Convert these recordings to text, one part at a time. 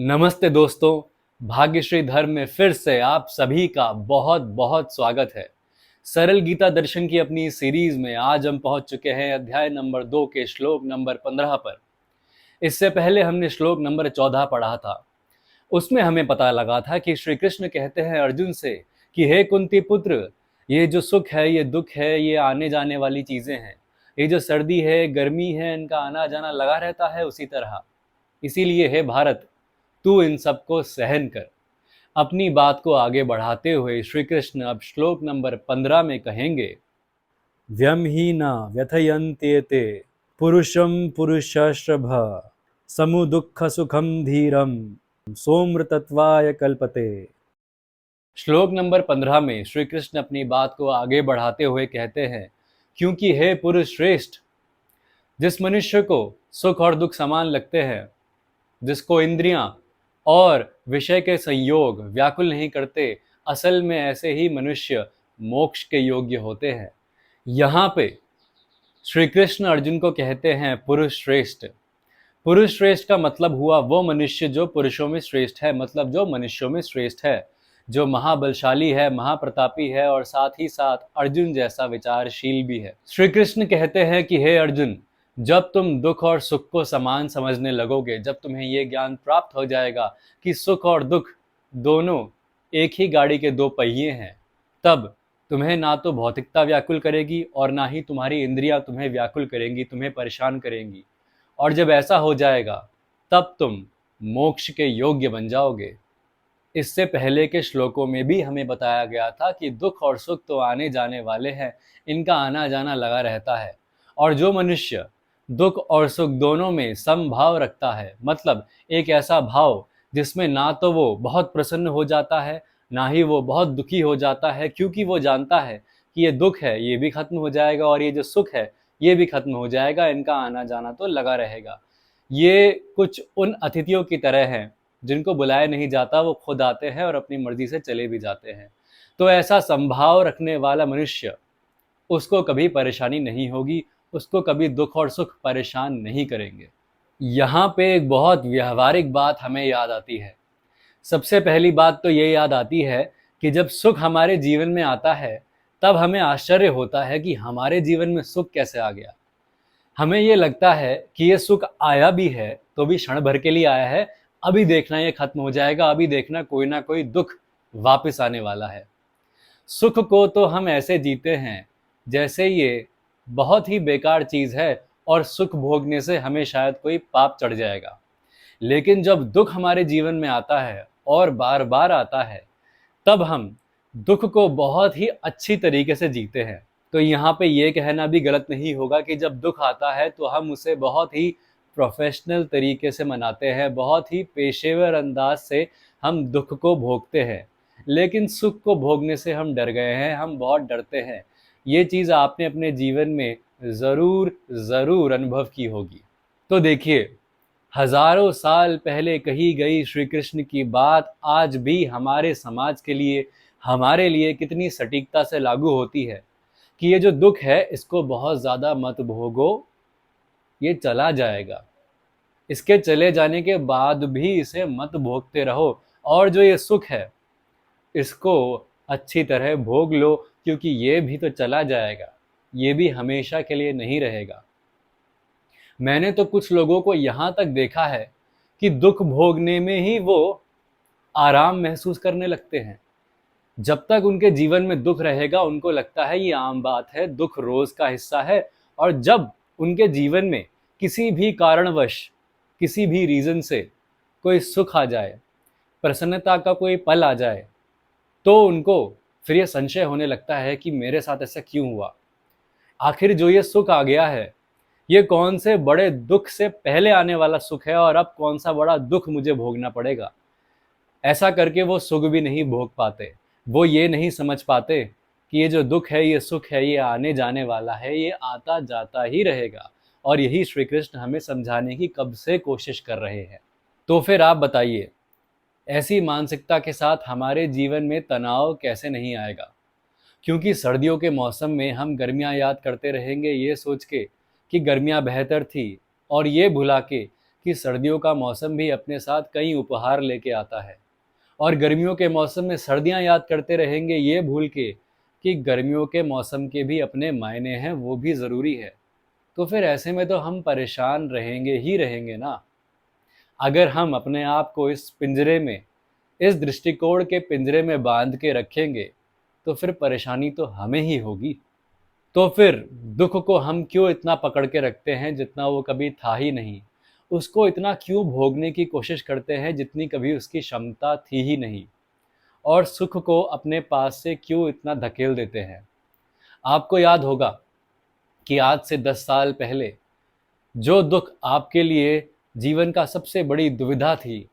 नमस्ते दोस्तों, भाग्यश्री धर्म में फिर से आप सभी का बहुत बहुत स्वागत है। सरल गीता दर्शन की अपनी सीरीज में आज हम पहुंच चुके हैं अध्याय नंबर 2 के श्लोक नंबर 15 पर। इससे पहले हमने श्लोक नंबर 14 पढ़ा था। उसमें हमें पता लगा था कि श्री कृष्ण कहते हैं अर्जुन से कि हे कुंती पुत्र, ये जो सुख है, ये दुख है, ये आने जाने वाली चीजें हैं। ये जो सर्दी है, गर्मी है, इनका आना जाना लगा रहता है उसी तरह। इसीलिए हे भारत, तू इन सबको सहन कर। अपनी बात को आगे बढ़ाते हुए श्री कृष्ण अब श्लोक नंबर 15 में कहेंगे, व्यम ही न व्यथयन्त्येते पुरुषम पुरुषर्षभ समु दुःख सुखम धीरम सोमृतत्वाय कल्पते। श्लोक नंबर 15 में श्री कृष्ण अपनी बात को आगे बढ़ाते हुए कहते हैं, क्योंकि हे पुरुष श्रेष्ठ, जिस मनुष्य को सुख और दुख समान लगते हैं, जिसको इंद्रियां और विषय के संयोग व्याकुल नहीं करते, असल में ऐसे ही मनुष्य मोक्ष के योग्य होते हैं। यहाँ पे श्री कृष्ण अर्जुन को कहते हैं पुरुष श्रेष्ठ। पुरुष श्रेष्ठ का मतलब हुआ वो मनुष्य जो पुरुषों में श्रेष्ठ है, मतलब जो मनुष्यों में श्रेष्ठ है, जो महाबलशाली है, महाप्रतापी है और साथ ही साथ अर्जुन जैसा विचारशील भी है। श्री कृष्ण कहते हैं कि हे अर्जुन, जब तुम दुख और सुख को समान समझने लगोगे, जब तुम्हें ये ज्ञान प्राप्त हो जाएगा कि सुख और दुख दोनों एक ही गाड़ी के दो पहिए हैं, तब तुम्हें ना तो भौतिकता व्याकुल करेगी और ना ही तुम्हारी इंद्रियां तुम्हें व्याकुल करेंगी, तुम्हें परेशान करेंगी। और जब ऐसा हो जाएगा तब तुम मोक्ष के योग्य बन जाओगे। इससे पहले के श्लोकों में भी हमें बताया गया था कि दुख और सुख तो आने जाने वाले हैं, इनका आना जाना लगा रहता है। और जो मनुष्य दुख और सुख दोनों में समभाव रखता है, मतलब एक ऐसा भाव जिसमें ना तो वो बहुत प्रसन्न हो जाता है, ना ही वो बहुत दुखी हो जाता है, क्योंकि वो जानता है कि ये दुख है, ये भी खत्म हो जाएगा, और ये जो सुख है ये भी खत्म हो जाएगा, इनका आना जाना तो लगा रहेगा। ये कुछ उन अतिथियों की तरह हैं जिनको बुलाया नहीं जाता, वो खुद आते हैं और अपनी मर्जी से चले भी जाते हैं। तो ऐसा संभाव रखने वाला मनुष्य, उसको कभी परेशानी नहीं होगी, उसको कभी दुख और सुख परेशान नहीं करेंगे। यहाँ पे एक बहुत व्यवहारिक बात हमें याद आती है। सबसे पहली बात तो ये याद आती है कि जब सुख हमारे जीवन में आता है, तब हमें आश्चर्य होता है कि हमारे जीवन में सुख कैसे आ गया। हमें ये लगता है कि ये सुख आया भी है तो भी क्षण भर के लिए आया है, अभी देखना ये खत्म हो जाएगा, अभी देखना कोई ना कोई दुख वापस आने वाला है। सुख को तो हम ऐसे जीते हैं जैसे ये बहुत ही बेकार चीज है और सुख भोगने से हमें शायद कोई पाप चढ़ जाएगा। लेकिन जब दुख हमारे जीवन में आता है और बार बार आता है, तब हम दुख को बहुत ही अच्छी तरीके से जीते हैं। तो यहाँ पे ये कहना भी गलत नहीं होगा कि जब दुख आता है तो हम उसे बहुत ही प्रोफेशनल तरीके से मनाते हैं, बहुत ही पेशेवर अंदाज से हम दुख को भोगते हैं। लेकिन सुख को भोगने से हम डर गए हैं, हम बहुत डरते हैं। ये चीज़ आपने अपने जीवन में ज़रूर ज़रूर अनुभव की होगी। तो देखिए, हजारों साल पहले कही गई श्री कृष्ण की बात आज भी हमारे समाज के लिए, हमारे लिए कितनी सटीकता से लागू होती है कि ये जो दुख है इसको बहुत ज़्यादा मत भोगो, ये चला जाएगा। इसके चले जाने के बाद भी इसे मत भोगते रहो, और जो ये सुख है इसको अच्छी तरह भोग लो, क्योंकि ये भी तो चला जाएगा, ये भी हमेशा के लिए नहीं रहेगा। मैंने तो कुछ लोगों को यहाँ तक देखा है कि दुख भोगने में ही वो आराम महसूस करने लगते हैं। जब तक उनके जीवन में दुख रहेगा उनको लगता है ये आम बात है, दुख रोज का हिस्सा है। और जब उनके जीवन में किसी भी कारणवश, किसी भी रीजन से कोई सुख आ जाए, प्रसन्नता का कोई पल आ जाए, तो उनको फिर ये संशय होने लगता है कि मेरे साथ ऐसा क्यों हुआ। आखिर जो ये सुख आ गया है, ये कौन से बड़े दुख से पहले आने वाला सुख है, और अब कौन सा बड़ा दुख मुझे भोगना पड़ेगा। ऐसा करके वो सुख भी नहीं भोग पाते। वो ये नहीं समझ पाते कि ये जो दुख है, ये सुख है, ये आने जाने वाला है, ये आता जाता ही रहेगा। और यही श्री कृष्ण हमें समझाने की कब से कोशिश कर रहे हैं। तो फिर आप बताइए, ऐसी मानसिकता के साथ हमारे जीवन में तनाव कैसे नहीं आएगा। क्योंकि सर्दियों के मौसम में हम गर्मियाँ याद करते रहेंगे ये सोच के कि गर्मियाँ बेहतर थी, और ये भुला के कि सर्दियों का मौसम भी अपने साथ कई उपहार लेके आता है, और गर्मियों के मौसम में सर्दियां याद करते रहेंगे ये भूल के कि गर्मियों के मौसम के भी अपने मायने हैं, वो भी ज़रूरी है। तो फिर ऐसे में तो हम परेशान रहेंगे ही रहेंगे ना। अगर हम अपने आप को इस पिंजरे में, इस दृष्टिकोण के पिंजरे में बांध के रखेंगे, तो फिर परेशानी तो हमें ही होगी। तो फिर दुख को हम क्यों इतना पकड़ के रखते हैं जितना वो कभी था ही नहीं? उसको इतना क्यों भोगने की कोशिश करते हैं जितनी कभी उसकी क्षमता थी ही नहीं? और सुख को अपने पास से क्यों इतना धकेल देते हैं? आपको याद होगा कि आज से 10 साल पहले जो दुख आपके लिए जीवन का सबसे बड़ी दुविधा थी,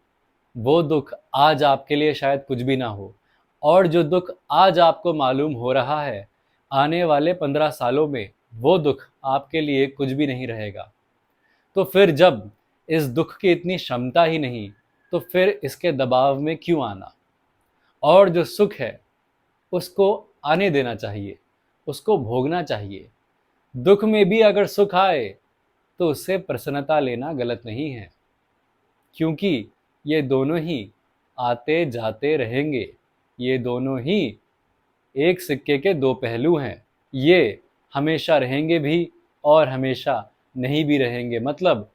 वो दुख आज आपके लिए शायद कुछ भी ना हो। और जो दुख आज आपको मालूम हो रहा है, आने वाले 15 सालों में वो दुख आपके लिए कुछ भी नहीं रहेगा। तो फिर जब इस दुख की इतनी क्षमता ही नहीं, तो फिर इसके दबाव में क्यों आना? और जो सुख है, उसको आने देना चाहिए, उसको भोगना चाहिए। दुख में भी अगर सुख आए, तो उससे प्रसन्नता लेना गलत नहीं है, क्योंकि ये दोनों ही आते जाते रहेंगे। ये दोनों ही एक सिक्के के दो पहलू हैं। ये हमेशा रहेंगे भी और हमेशा नहीं भी रहेंगे। मतलब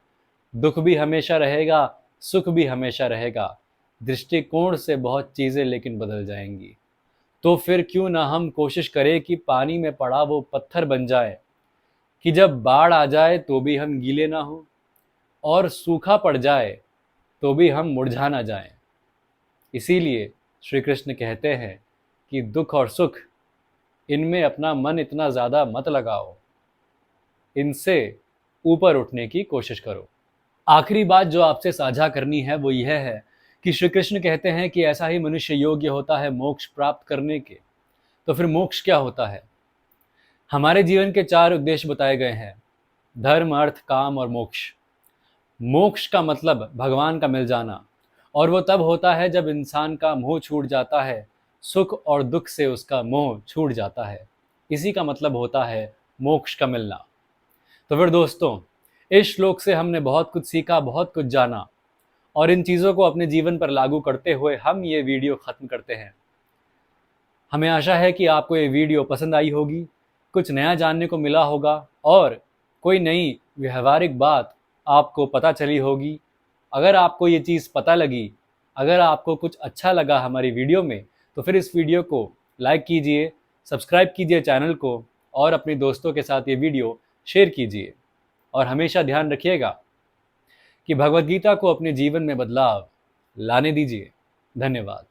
दुख भी हमेशा रहेगा, सुख भी हमेशा रहेगा। दृष्टिकोण से बहुत चीज़ें लेकिन बदल जाएंगी। तो फिर क्यों ना हम कोशिश करें कि पानी में पड़ा वो पत्थर बन जाए, कि जब बाढ़ आ जाए तो भी हम गीले ना हो, और सूखा पड़ जाए तो भी हम मुरझा ना जाएं। इसीलिए श्री कृष्ण कहते हैं कि दुख और सुख, इनमें अपना मन इतना ज़्यादा मत लगाओ, इनसे ऊपर उठने की कोशिश करो। आखिरी बात जो आपसे साझा करनी है वो यह है कि श्री कृष्ण कहते हैं कि ऐसा ही मनुष्य योग्य होता है मोक्ष प्राप्त करने के। तो फिर मोक्ष क्या होता है? हमारे जीवन के 4 उद्देश्य बताए गए हैं: धर्म, अर्थ, काम और मोक्ष। मोक्ष का मतलब भगवान का मिल जाना, और वो तब होता है जब इंसान का मोह छूट जाता है, सुख और दुख से उसका मोह छूट जाता है। इसी का मतलब होता है मोक्ष का मिलना। तो फिर दोस्तों, इस श्लोक से हमने बहुत कुछ सीखा, बहुत कुछ जाना, और इन चीज़ों को अपने जीवन पर लागू करते हुए हम ये वीडियो ख़त्म करते हैं। हमें आशा है कि आपको ये वीडियो पसंद आई होगी, कुछ नया जानने को मिला होगा, और कोई नई व्यवहारिक बात आपको पता चली होगी। अगर आपको ये चीज़ पता लगी, अगर आपको कुछ अच्छा लगा हमारी वीडियो में, तो फिर इस वीडियो को लाइक कीजिए, सब्सक्राइब कीजिए चैनल को, और अपने दोस्तों के साथ ये वीडियो शेयर कीजिए। और हमेशा ध्यान रखिएगा कि भगवद गीता को अपने जीवन में बदलाव लाने दीजिए। धन्यवाद।